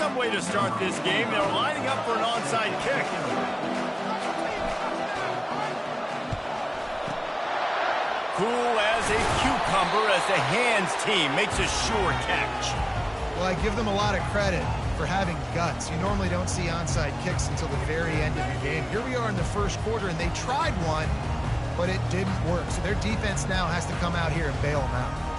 some way to start this game. They're lining up for an onside kick. Cool as a cucumber as the hands team makes a sure catch. Well, I give them a lot of credit for having guts. You normally don't see onside kicks until the very end of the game. Here we are in the first quarter, and they tried one, but it didn't work. So their defense now has to come out here and bail them out.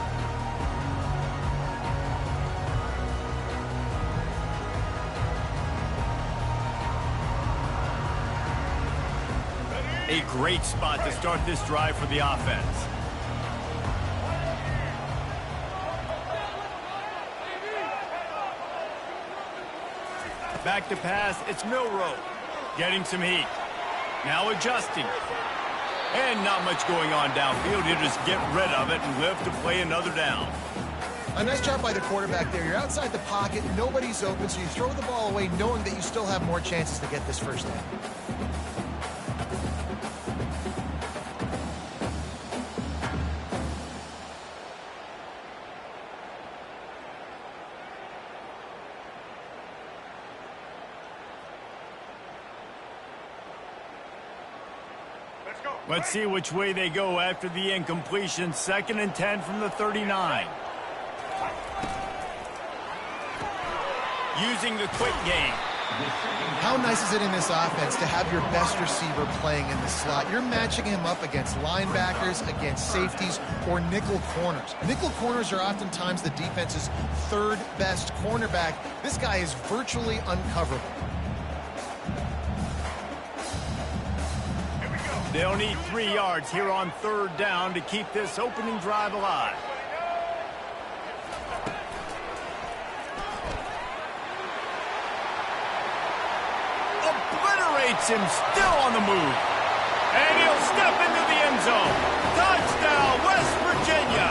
A great spot to start this drive for the offense. Back to pass, it's Milrow. Getting some heat. Now adjusting. And not much going on downfield. He'll just get rid of it and live to play another down. A nice job by the quarterback there. You're outside the pocket, nobody's open, so you throw the ball away knowing that you still have more chances to get this first down. Let's see which way they go after the incompletion. 2nd and 10 from the 39. Using the quick game. How nice is it in this offense to have your best receiver playing in the slot? You're matching him up against linebackers, against safeties, or nickel corners. Nickel corners are oftentimes the defense's 3rd best cornerback. This guy is virtually uncoverable. They'll need 3 yards here on 3rd down to keep this opening drive alive. Obliterates him, still on the move. And he'll step into the end zone. Touchdown, West Virginia.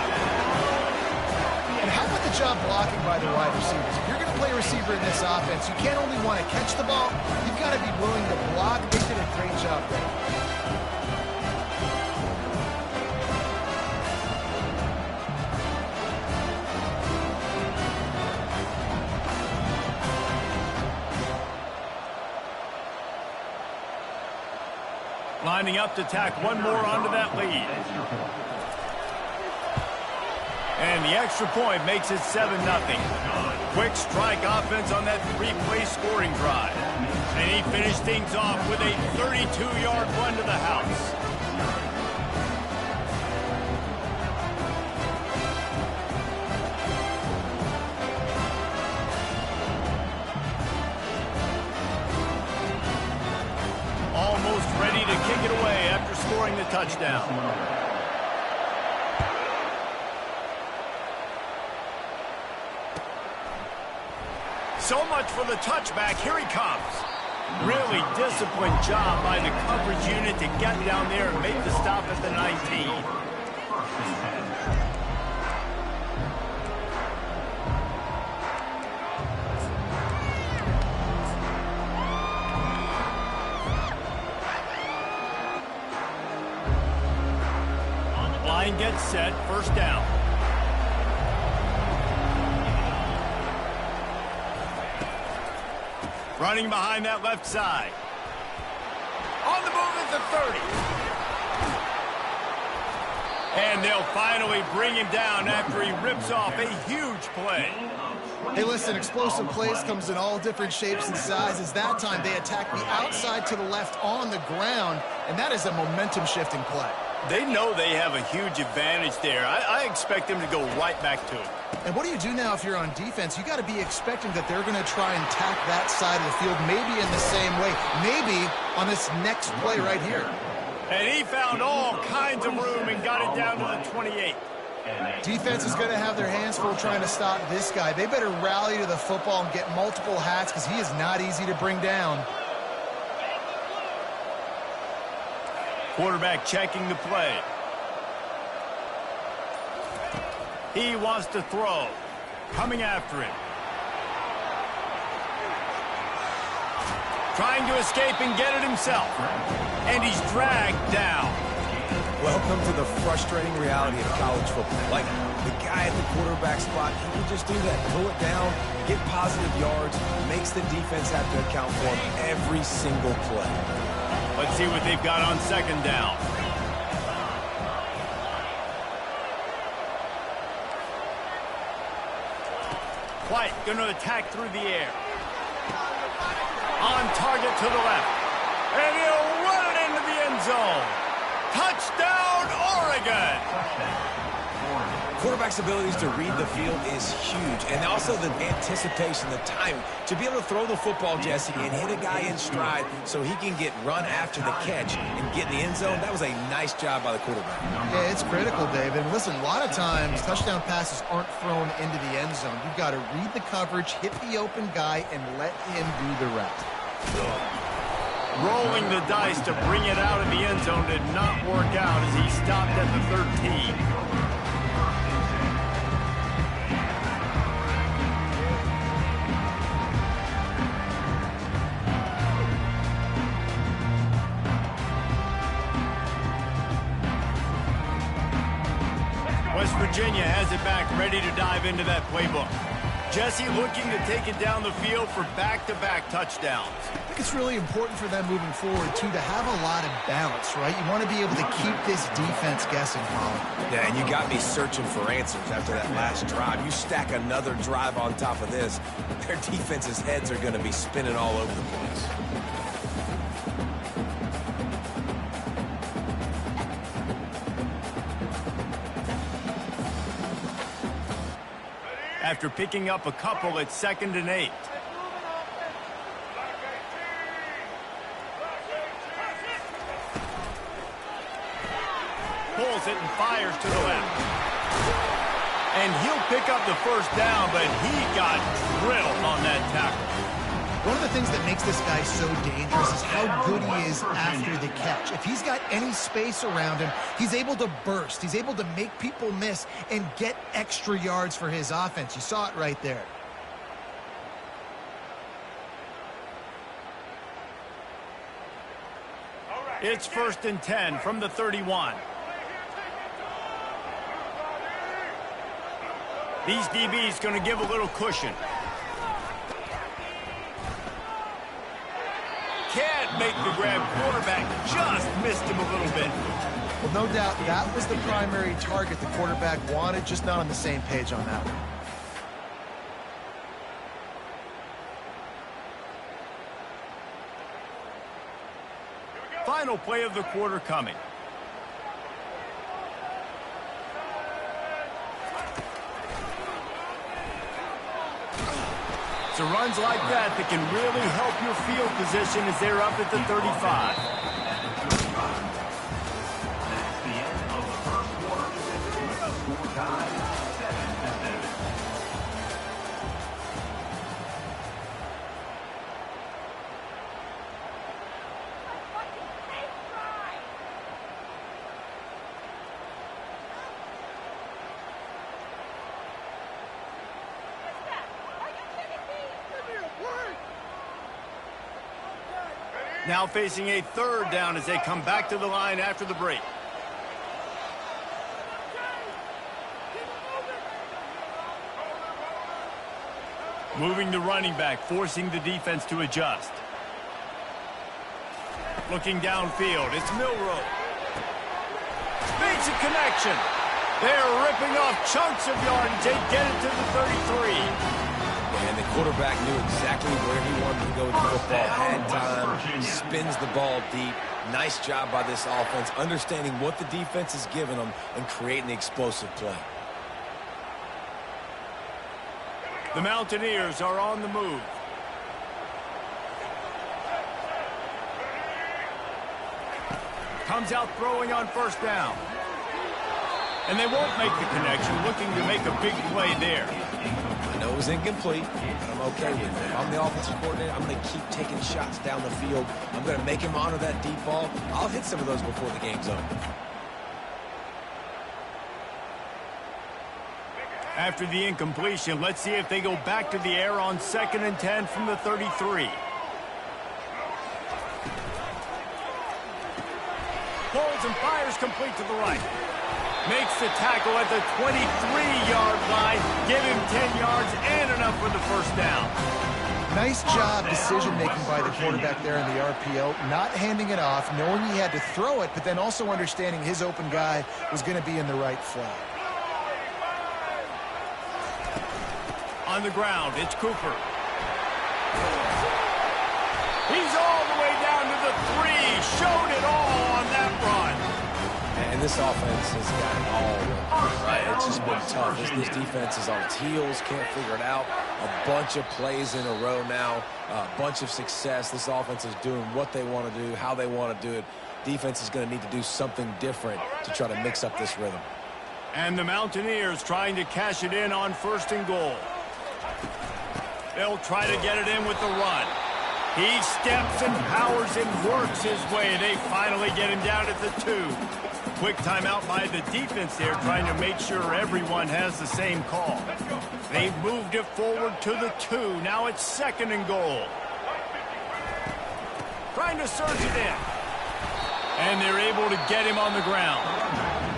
And how about the job blocking by the wide receivers? If you're going to play receiver in this offense, you can't only want to catch the ball, you've got to be willing to block. They did a great job there. Lining up to tack one more onto that lead. And the extra point makes it 7-0. Quick strike offense on that 3-play scoring drive. And he finished things off with a 32-yard run to the house. Almost ready to kick it away after scoring the touchdown. So much for the touchback. Here he comes. Really disciplined job by the coverage unit to get down there and make the stop at the 19. Line gets set, 1st down. Running behind that left side. On the move at the 30. And they'll finally bring him down after he rips off a huge play. Hey, listen, explosive plays comes in all different shapes and sizes. That time they attack the outside to the left on the ground, and that is a momentum-shifting play. They know they have a huge advantage there. I expect them to go right back to it. And what do you do now if you're on defense? You got to be expecting that they're going to try and tack that side of the field, maybe in the same way, maybe on this next play right here. And he found all kinds of room and got it down to the 28. Defense is going to have their hands full trying to stop this guy. They better rally to the football and get multiple hats because he is not easy to bring down. Quarterback checking the play. He wants to throw. Coming after him. Trying to escape and get it himself. And he's dragged down. Welcome to the frustrating reality of college football. Like, the guy at the quarterback spot, he can just do that. Pull it down, get positive yards, makes the defense have to account for him every single play. Let's see what they've got on second down. White going to attack through the air. On target to the left. And he'll run it into the end zone. Touchdown, Oregon! Quarterback's abilities to read the field is huge, and also the anticipation, the time to be able to throw the football, Jesse, and hit a guy in stride so he can get run after the catch and get in the end zone. That was a nice job by the quarterback. Yeah, it's critical, David. Listen, a lot of times touchdown passes aren't thrown into the end zone. You've got to read the coverage, hit the open guy, and let him do the rest. Rolling the dice to bring it out of the end zone did not work out as he stopped at the 13. West Virginia has it back, ready to dive into that playbook. Jesse looking to take it down the field for back-to-back touchdowns. I think it's really important for them moving forward, too, to have a lot of balance, right? You want to be able to keep this defense guessing, Colin. Yeah, and you got me searching for answers after that last drive. You stack another drive on top of this, their defense's heads are going to be spinning all over the place. After picking up a couple at 2nd and 8. Pulls it and fires to the left. And he'll pick up the first down, but he got drilled on that tackle. One of the things that makes this guy so dangerous is how good he is after the catch. If he's got any space around him, he's able to burst. He's able to make people miss and get extra yards for his offense. You saw it right there. It's 1st and 10 from the 31. These DBs going to give a little cushion. Can't make the grab. Quarterback just missed him a little bit. Well, no doubt that was the primary target the quarterback wanted, just not on the same page on that one. Final play of the quarter coming. It's runs like that can really help your field position as they're up at the 35. Now facing a 3rd down as they come back to the line after the break. Moving the running back, forcing the defense to adjust. Looking downfield, it's Milroe. Makes a connection. They're ripping off chunks of yardage. They get it to the 33. And the quarterback knew exactly where he wanted to go with the football, had time, spins the ball deep. Nice job by this offense, understanding what the defense is giving them and creating the explosive play. The Mountaineers are on the move. Comes out throwing on 1st down. And they won't make the connection, looking to make a big play there. I know it was incomplete, but I'm okay with it. If I'm the offensive coordinator, I'm going to keep taking shots down the field. I'm going to make him honor that deep ball. I'll hit some of those before the game's over. After the incompletion, let's see if they go back to the air on 2nd and 10 from the 33. pulls and fires complete to the right. Makes the tackle at the 23-yard line. Give him 10 yards and enough for the first down. Nice job decision-making by the quarterback there in the RPO, not handing it off, knowing he had to throw it, but then also understanding his open guy was going to be in the right flat. On the ground, it's Cooper. He's all the way down to the 3. Showed it all on that run. And this offense has got it all right. It's just been tough. This defense is on its heels, can't figure it out. A bunch of plays in a row now, a bunch of success. This offense is doing what they want to do, how they want to do it. Defense is going to need to do something different to try to mix up this rhythm. And the Mountaineers trying to cash it in on 1st and goal. They'll try to get it in with the run. He steps and powers and works his way. They finally get him down at the 2. Quick timeout by the defense there, trying to make sure everyone has the same call. They've moved it forward to the 2. Now it's 2nd and goal. Trying to surge it in. And they're able to get him on the ground.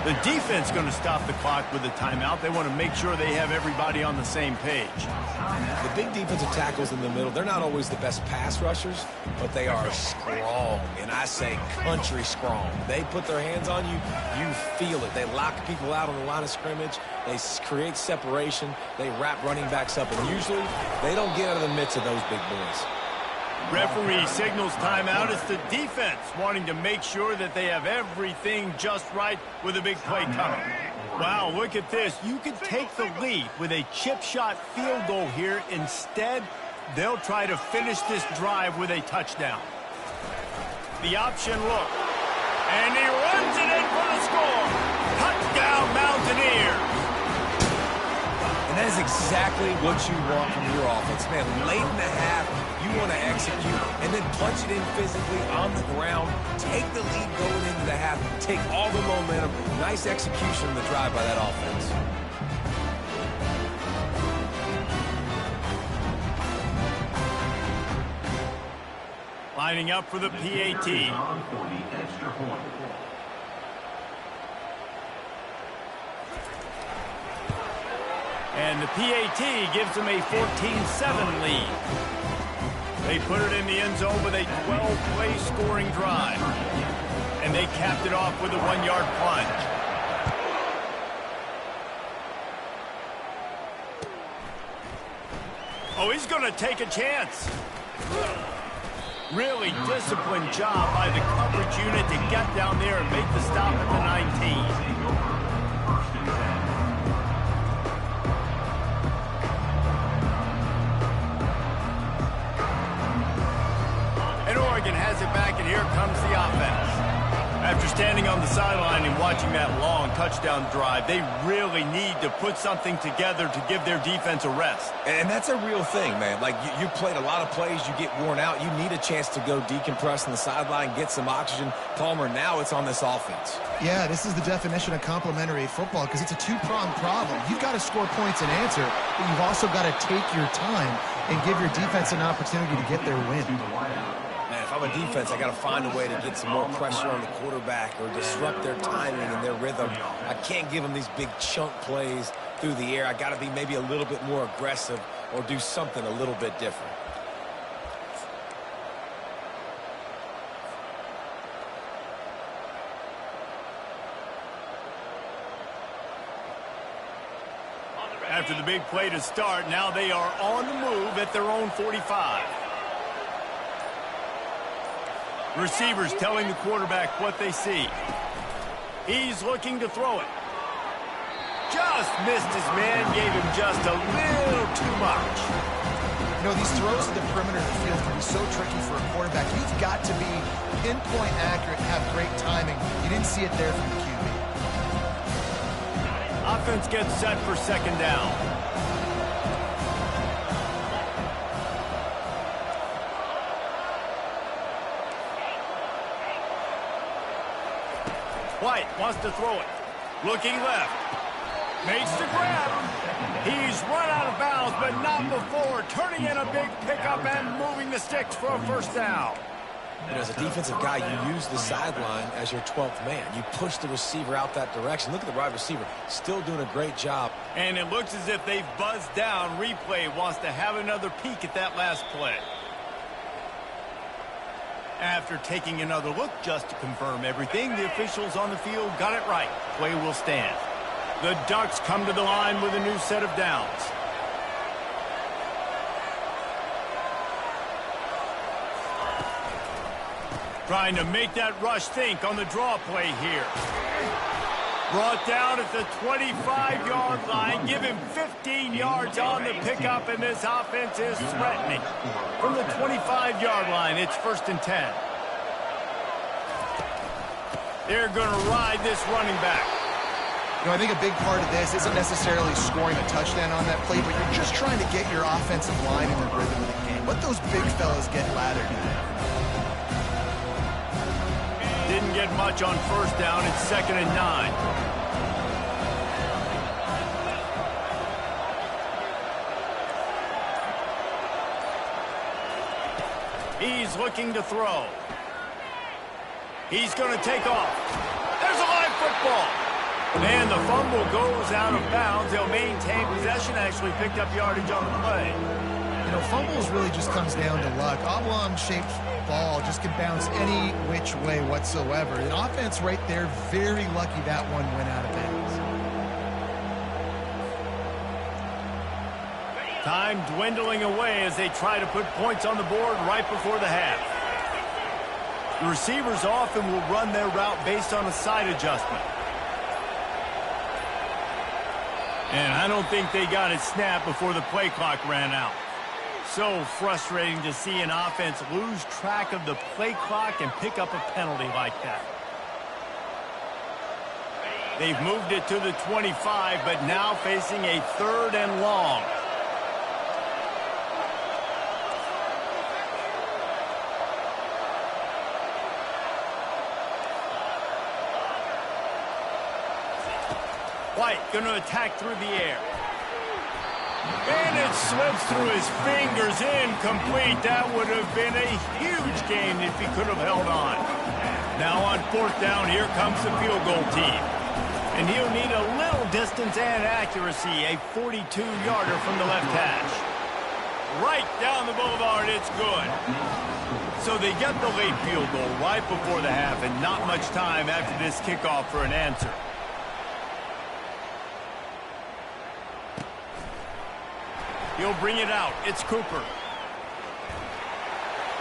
The defense going to stop the clock with a timeout. They want to make sure they have everybody on the same page. The big defensive tackles in the middle, they're not always the best pass rushers, but they are strong, and I say country strong. They put their hands on you, you feel it. They lock people out on the line of scrimmage. They create separation. They wrap running backs up, and usually they don't get out of the midst of those big boys. Referee signals timeout. It's the defense wanting to make sure that they have everything just right with a big play coming. Wow, look at this. You could take the lead with a chip shot field goal here. Instead, they'll try to finish this drive with a touchdown. The option look. And he runs it in for the score. Touchdown, Mountaineers. And that is exactly what you want from your offense. Man, late in the half, you want to execute and then punch it in physically on the ground. Take the lead going into the half. Take all the momentum. Nice execution on the drive by that offense. Lining up for the PAT. And the PAT gives them a 14-7 lead. They put it in the end zone with a 12-play scoring drive. And they capped it off with a 1-yard plunge. Oh, he's going to take a chance. Really disciplined job by the coverage unit to get down there and make the stop at the 19. Has it back, and here comes the offense. After standing on the sideline and watching that long touchdown drive, they really need to put something together to give their defense a rest. And that's a real thing, man. Like, you played a lot of plays, you get worn out, you need a chance to go decompress on the sideline, get some oxygen. Palmer, now it's on this offense. Yeah, this is the definition of complementary football because it's a two-pronged problem. You've got to score points and answer, but you've also got to take your time and give your defense an opportunity to get their win. If I'm a defense, I got to find a way to get some more pressure on the quarterback or disrupt their timing and their rhythm. I can't give them these big chunk plays through the air. I got to be maybe a little bit more aggressive or do something a little bit different. After the big play to start, now they are on the move at their own 45. Receivers telling the quarterback what they see. He's looking to throw it. Just missed his man, gave him just a little too much. You know, these throws at the perimeter of the field can be so tricky for a quarterback. You've got to be pinpoint accurate and have great timing. You didn't see it there from the QB. Offense gets set for 2nd down. White wants to throw it. Looking left. Makes the grab. He's run out of bounds, but not before. Turning in a big pickup and moving the sticks for a 1st down. And as a defensive guy, you use the sideline as your 12th man. You push the receiver out that direction. Look at the wide receiver, still doing a great job. And it looks as if they've buzzed down. Replay wants to have another peek at that last play. After taking another look just to confirm everything, the officials on the field got it right. Play will stand. The Ducks come to the line with a new set of downs. Trying to make that rush think on the draw play here. Brought down at the 25-yard line. Give him 15 yards on the pickup, and this offense is threatening. From the 25-yard line, it's 1st and 10. They're going to ride this running back. You know, I think a big part of this isn't necessarily scoring a touchdown on that play, but you're just trying to get your offensive line in the rhythm of the game. Let those big fellas get lathered. Didn't get much on 1st down. It's 2nd and 9. He's looking to throw. He's going to take off. There's a live football. And the fumble goes out of bounds. They'll maintain possession. Actually picked up yardage on the play. You know, fumbles really just comes down to luck. Oblong-shaped ball just can bounce any which way whatsoever. An offense right there, very lucky that one went out of bounds. Time dwindling away as they try to put points on the board right before the half. The receivers often will run their route based on a side adjustment. And I don't think they got it snapped before the play clock ran out. So frustrating to see an offense lose track of the play clock and pick up a penalty like that. They've moved it to the 25, but now facing a 3rd and long. White going to attack through the air. And it slips through his fingers, incomplete. That would have been a huge gain if he could have held on. Now on 4th down, here comes the field goal team. And he'll need a little distance and accuracy, a 42-yarder from the left hash. Right down the boulevard, it's good. So they get the late field goal right before the half, and not much time after this kickoff for an answer. He'll bring it out. It's Cooper.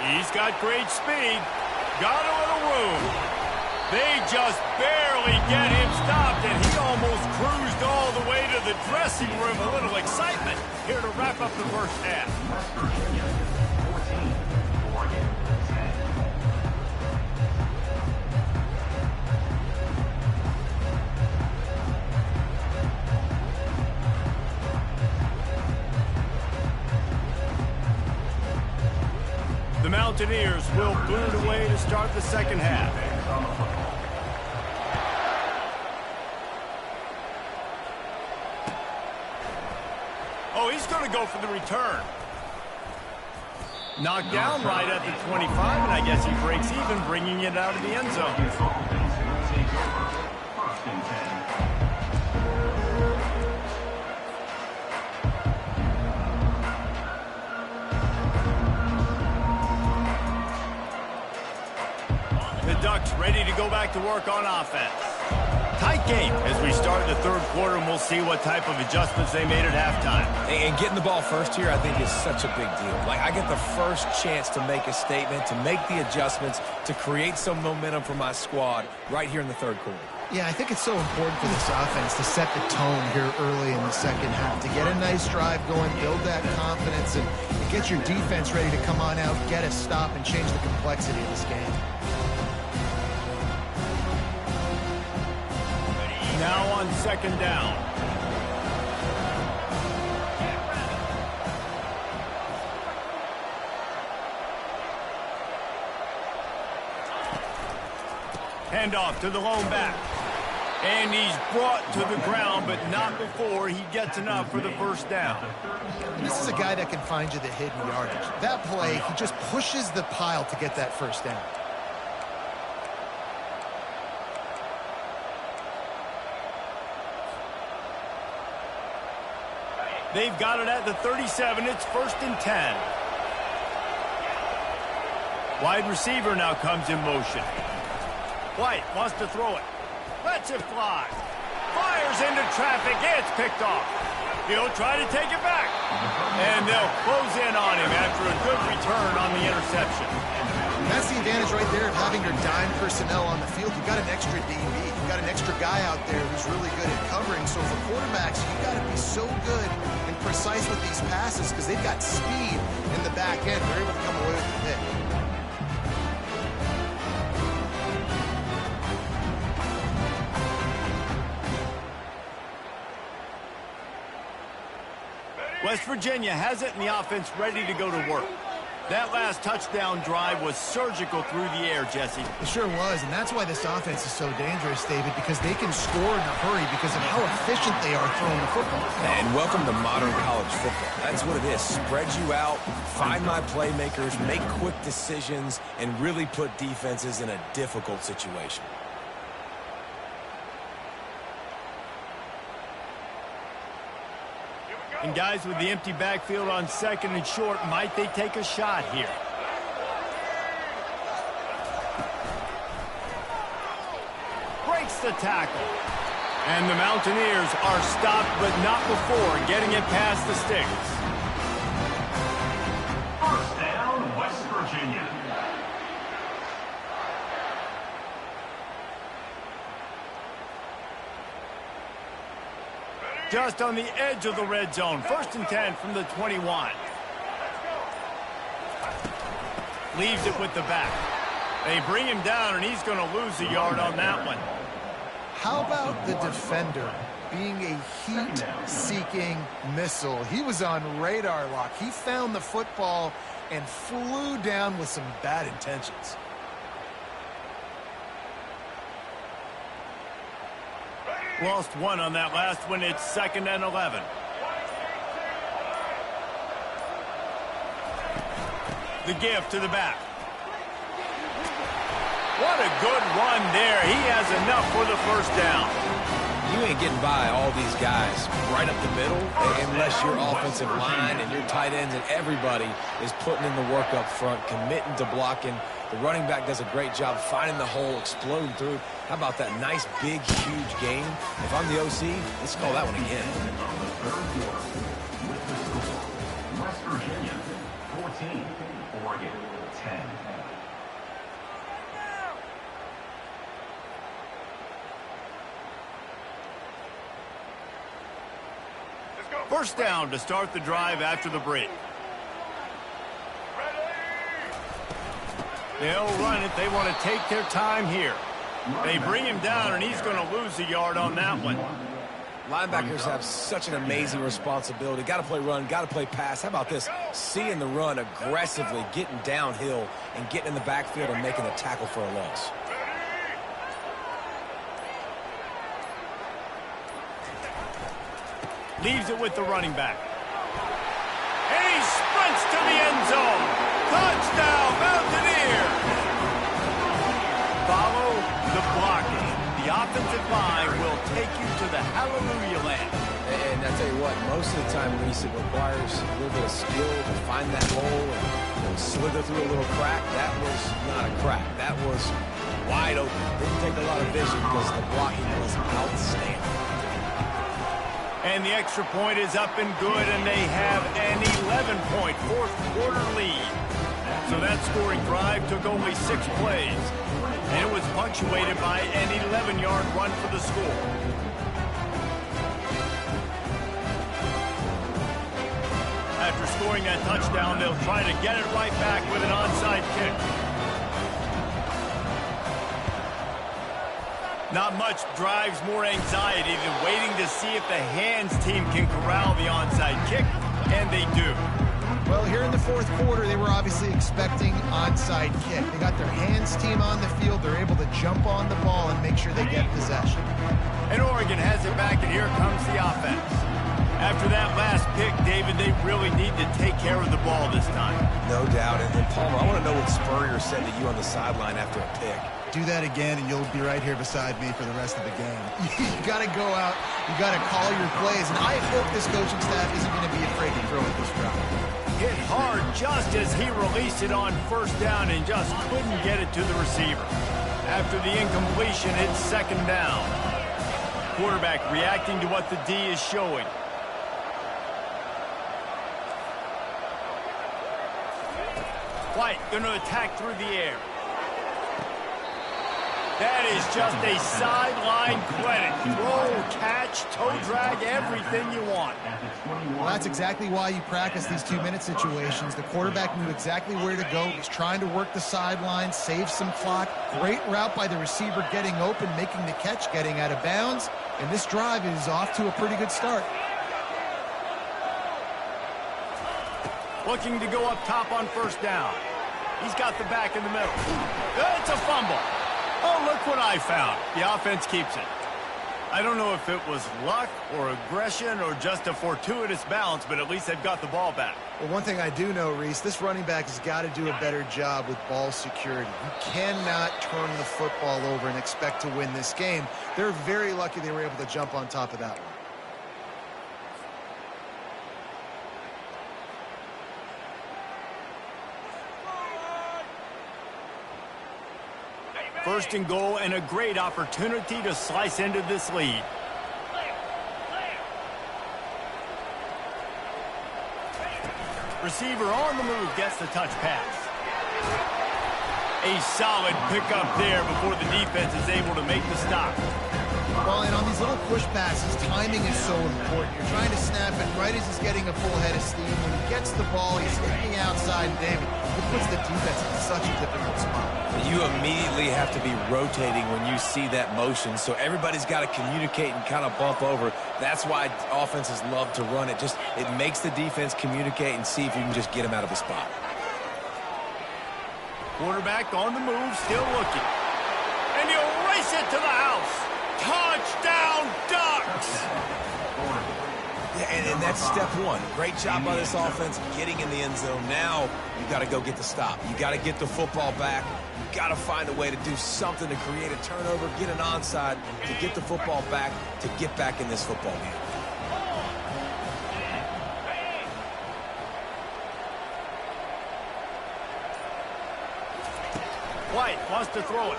He's got great speed. Got a little room. They just barely get him stopped, and he almost cruised all the way to the dressing room. A little excitement here to wrap up the first half. The Mountaineers will boot it away to start the second half. Oh, he's going to go for the return. Knocked down right at the 25, and I guess he breaks even, bringing it out of the end zone. Ducks ready to go back to work on offense. Tight game as we start the 3rd quarter, and we'll see what type of adjustments they made at halftime. And getting the ball first here, I think, is such a big deal. Like, I get the first chance to make a statement, to make the adjustments, to create some momentum for my squad right here in the 3rd quarter. Yeah, I think it's so important for this offense to set the tone here early in the second half, to get a nice drive going, build that confidence, and get your defense ready to come on out, get a stop, and change the complexity of this game. Now on 2nd down. Handoff to the lone back. And he's brought to the ground, but not before he gets enough for the first down. And this is a guy that can find you the hidden yardage. That play, he just pushes the pile to get that first down. They've got it at the 37. It's 1st and 10. Wide receiver now comes in motion. White wants to throw it. Lets it fly. Fires into traffic. It's picked off. He'll try to take it back. And they'll close in on him after a good return on the interception. And that's the advantage right there of having your dime personnel on the field. You've got an extra DB. You've got an extra guy out there who's really good at covering. So for quarterbacks, you've got to be so good and precise with these passes because they've got speed in the back end. They're able to come away with the pick. West Virginia has it, and the offense ready to go to work. That last touchdown drive was surgical through the air, Jesse. It sure was, and that's why this offense is so dangerous, David, because they can score in a hurry because of how efficient they are throwing the football. And welcome to modern college football. That's what it is. Spread you out, find my playmakers, make quick decisions, and really put defenses in a difficult situation. And guys, with the empty backfield on 2nd and short, might they take a shot here? Breaks the tackle. And the Mountaineers are stopped, but not before getting it past the sticks. First down, West Virginia. Just on the edge of the red zone. 1st and 10 from the 21. Leaves it with the back. They bring him down, and he's going to lose a yard on that one. How about the defender being a heat-seeking missile? He was on radar lock. He found the football and flew down with some bad intentions. Lost one on that last one. It's 2nd and 11. The give to the back. What a good run there. He has enough for the first down. You ain't getting by all these guys right up the middle unless your offensive line and your tight ends and everybody is putting in the work up front, committing to blocking. The running back does a great job finding the hole, exploding through. How about that nice, big, huge game? If I'm the OC, let's call that one again. West Virginia, 14. Oregon, 10. First down to start the drive after the break. They'll run it. They want to take their time here. They bring him down, and he's going to lose a yard on that one. Linebackers have such an amazing responsibility. Got to play run, got to play pass. How about this? Seeing the run aggressively, getting downhill, and getting in the backfield and making a tackle for a loss. Leaves it with the running back. And he sprints to the end zone. Touchdown, Mountaineers! Follow the blocking. The offensive line will take you to the hallelujah land. And I tell you what, most of the time, Reese, it requires a little bit of skill to find that hole and slither through a little crack. That was not a crack. That was wide open. Didn't take a lot of vision because the blocking was outstanding. And the extra point is up and good, and they have an 11-point fourth-quarter lead. So that scoring drive took only 6 plays, and it was punctuated by an 11-yard run for the score. After scoring that touchdown, they'll try to get it right back with an onside kick. Not much drives more anxiety than waiting to see if the hands team can corral the onside kick, and they do. Well, here in the fourth quarter, they were obviously expecting onside kick. They got their hands team on the field. They're able to jump on the ball and make sure they get possession. And Oregon has it back, and here comes the offense. After that last pick, David, they really need to take care of the ball this time. No doubt. And Palmer, I want to know what Spurrier said to you on the sideline after a pick. Do that again, and you'll be right here beside me for the rest of the game. You got to go out. You got to call your plays. And I hope this coaching staff isn't going to be afraid to throw at this drive. Hit hard just as he released it on first down and just couldn't get it to the receiver. After the incompletion, it's second down. Quarterback reacting to what the D is showing. White going to attack through the air. That is just a sideline credit. Throw, catch, toe drag, everything you want. Well, that's exactly why you practice these 2-minute situations. The quarterback knew exactly where to go. He's trying to work the sideline, save some clock. Great route by the receiver getting open, making the catch, getting out of bounds. And this drive is off to a pretty good start. Looking to go up top on first down. He's got the back in the middle. It's a fumble. Oh, look what I found. The offense keeps it. I don't know if it was luck or aggression or just a fortuitous bounce, but at least they've got the ball back. Well, one thing I do know, Reese, this running back has got to do a better job with ball security. You cannot turn the football over and expect to win this game. They're very lucky they were able to jump on top of that one. First and goal, and a great opportunity to slice into this lead. Receiver on the move gets the touch pass. A solid pickup there before the defense is able to make the stop. Well, and on these little push passes, timing is so important. You're trying to snap it right as he's getting a full head of steam. When he gets the ball, he's hitting the outside, and David, it puts the defense in such a difficult spot. You immediately have to be rotating when you see that motion, so everybody's got to communicate and kind of bump over. That's why offenses love to run it. It makes the defense communicate and see if you can just get him out of a spot. Quarterback on the move, still looking. And he'll race it to the house. Touchdown, Ducks! Yeah, and that's step one. Great job by this offense getting in the end zone. Now you got to go get the stop. You got to get the football back. You got to find a way to do something to create a turnover, get an onside, to get the football back, to get back in this football game. White wants to throw it.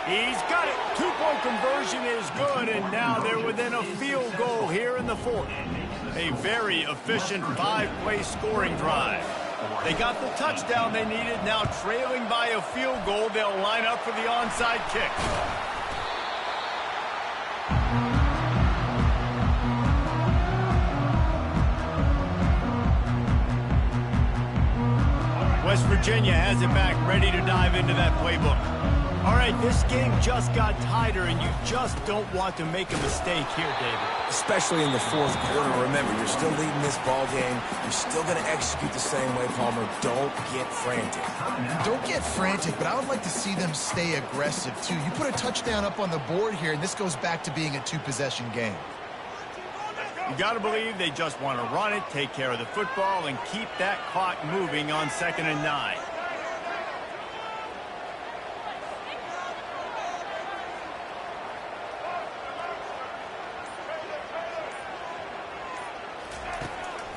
He's got it. Two-point conversion is good, and now they're within a field goal here in the fourth. A very efficient 5-play scoring drive. They got the touchdown they needed. Now trailing by a field goal, they'll line up for the onside kick. West Virginia has it back, ready to dive into that playbook. All right, this game just got tighter, and you just don't want to make a mistake here, David. Especially in the fourth quarter. Remember, you're still leading this ball game. You're still going to execute the same way, Palmer. Don't get frantic. Don't get frantic, but I would like to see them stay aggressive, too. You put a touchdown up on the board here, and this goes back to being a two-possession game. You got to believe they just want to run it, take care of the football, and keep that clock moving on 2nd and 9.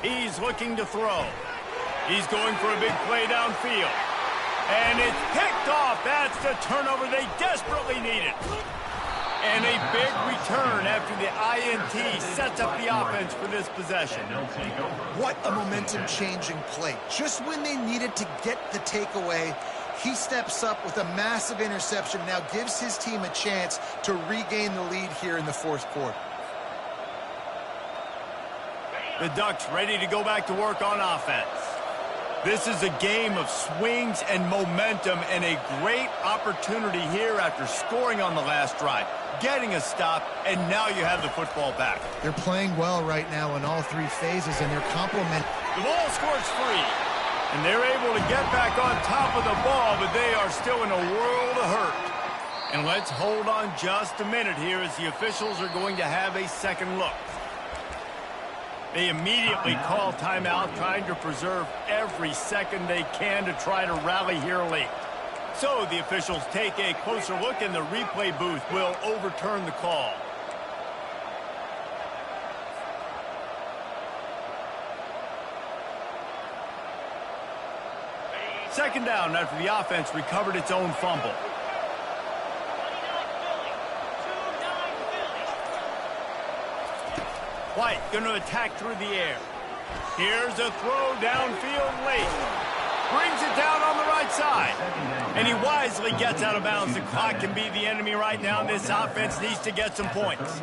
He's looking to throw. He's going for a big play downfield. And it's picked off. That's the turnover they desperately needed. And a big return after the INT sets up the offense for this possession. What a momentum-changing play. Just when they needed to get the takeaway, he steps up with a massive interception, now gives his team a chance to regain the lead here in the fourth quarter. The Ducks ready to go back to work on offense. This is a game of swings and momentum, and a great opportunity here after scoring on the last drive, getting a stop, and now you have the football back. They're playing well right now in all three phases, and they're complementing. The ball scores free, and they're able to get back on top of the ball, but they are still in a world of hurt. And let's hold on just a minute here as the officials are going to have a second look. They immediately call timeout, trying to preserve every second they can to try to rally here late. So the officials take a closer look, and the replay booth will overturn the call. Second down after the offense recovered its own fumble. White going to attack through the air. Here's a throw downfield late. Brings it down on the right side. And he wisely gets out of bounds. The clock can be the enemy right now. This offense needs to get some points.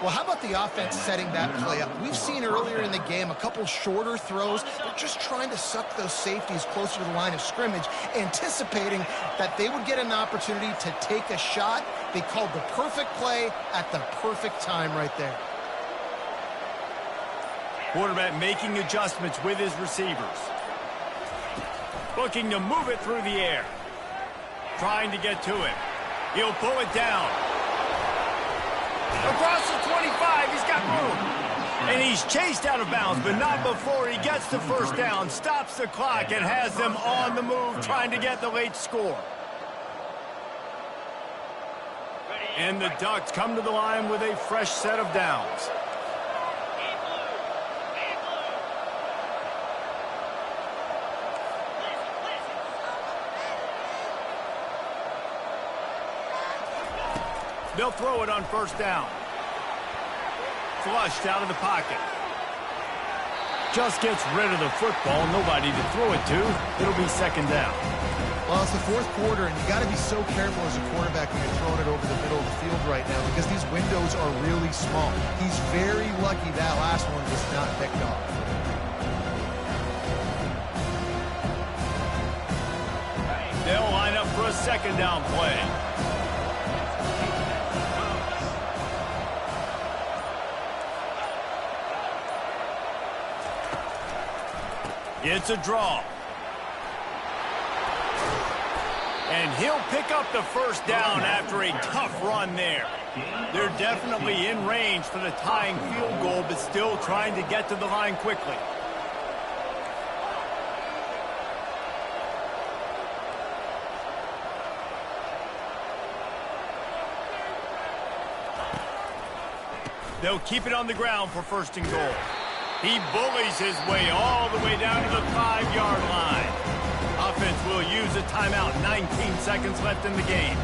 Well, how about the offense setting that play up? We've seen earlier in the game a couple shorter throws. They're just trying to suck those safeties closer to the line of scrimmage, anticipating that they would get an opportunity to take a shot. They called the perfect play at the perfect time right there. Quarterback making adjustments with his receivers. Looking to move it through the air. Trying to get to it. He'll pull it down. Across the 25, he's got room. And he's chased out of bounds, but not before he gets the first down. Stops the clock and has them on the move, trying to get the late score. And the Ducks come to the line with a fresh set of downs. They'll throw it on first down. Flushed out of the pocket. Just gets rid of the football. Nobody to throw it to. It'll be second down. Well, it's the fourth quarter, and you got to be so careful as a quarterback when you're throwing it over the middle of the field right now because these windows are really small. He's very lucky that last one was not picked off. They'll line up for a second down play. It's a draw. And he'll pick up the first down after a tough run there. They're definitely in range for the tying field goal, but still trying to get to the line quickly. They'll keep it on the ground for first and goal. He bullies his way all the way down to the 5-yard line. Offense will use a timeout. 19 seconds left in the game.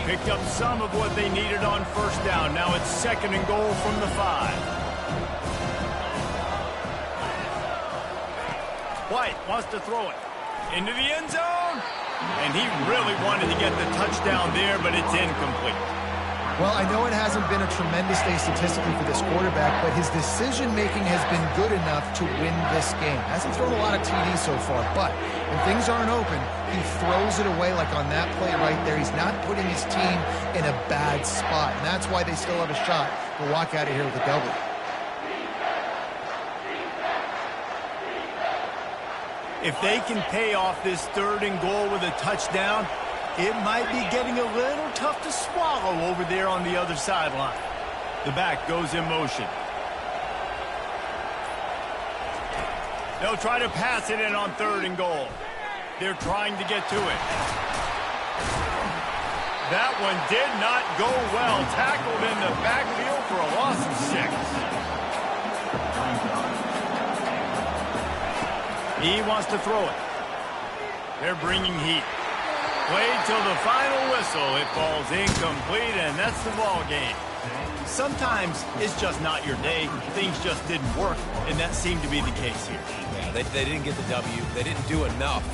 Picked up some of what they needed on first down. Now it's second and goal from the 5. White wants to throw it into the end zone. And he really wanted to get the touchdown there, but it's incomplete. Well, I know it hasn't been a tremendous day statistically for this quarterback, but his decision-making has been good enough to win this game. Hasn't thrown a lot of TDs so far, but when things aren't open, he throws it away like on that play right there. He's not putting his team in a bad spot, and that's why they still have a shot to walk out of here with a W. If they can pay off this third and goal with a touchdown, it might be getting a little tough to swallow over there on the other sideline. The back goes in motion. They'll try to pass it in on third and goal. They're trying to get to it. That one did not go well. Tackled in the backfield for a loss of 6. He wants to throw it. They're bringing heat. Played till the final whistle. It falls incomplete, and that's the ball game. Sometimes it's just not your day. Things just didn't work, and that seemed to be the case here. Yeah, they didn't get the W. They didn't do enough.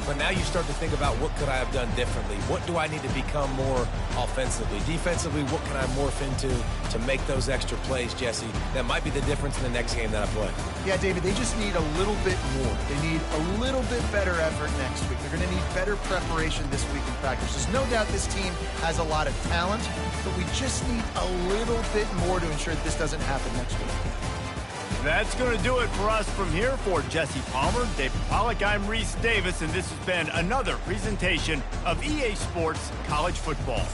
But now you start to think about what could I have done differently? What do I need to become more offensively? Defensively, what can I morph into to make those extra plays, Jesse? That might be the difference in the next game that I play. Yeah, David, they just need a little bit more. They need a little bit better effort next week. They're going to need better preparation this week in practice. There's no doubt this team has a lot of talent, but we just need a little bit more to ensure that this doesn't happen next week. That's going to do it for us from here. For Jesse Palmer, David Pollack, I'm Reese Davis, and this has been another presentation of EA Sports College Football.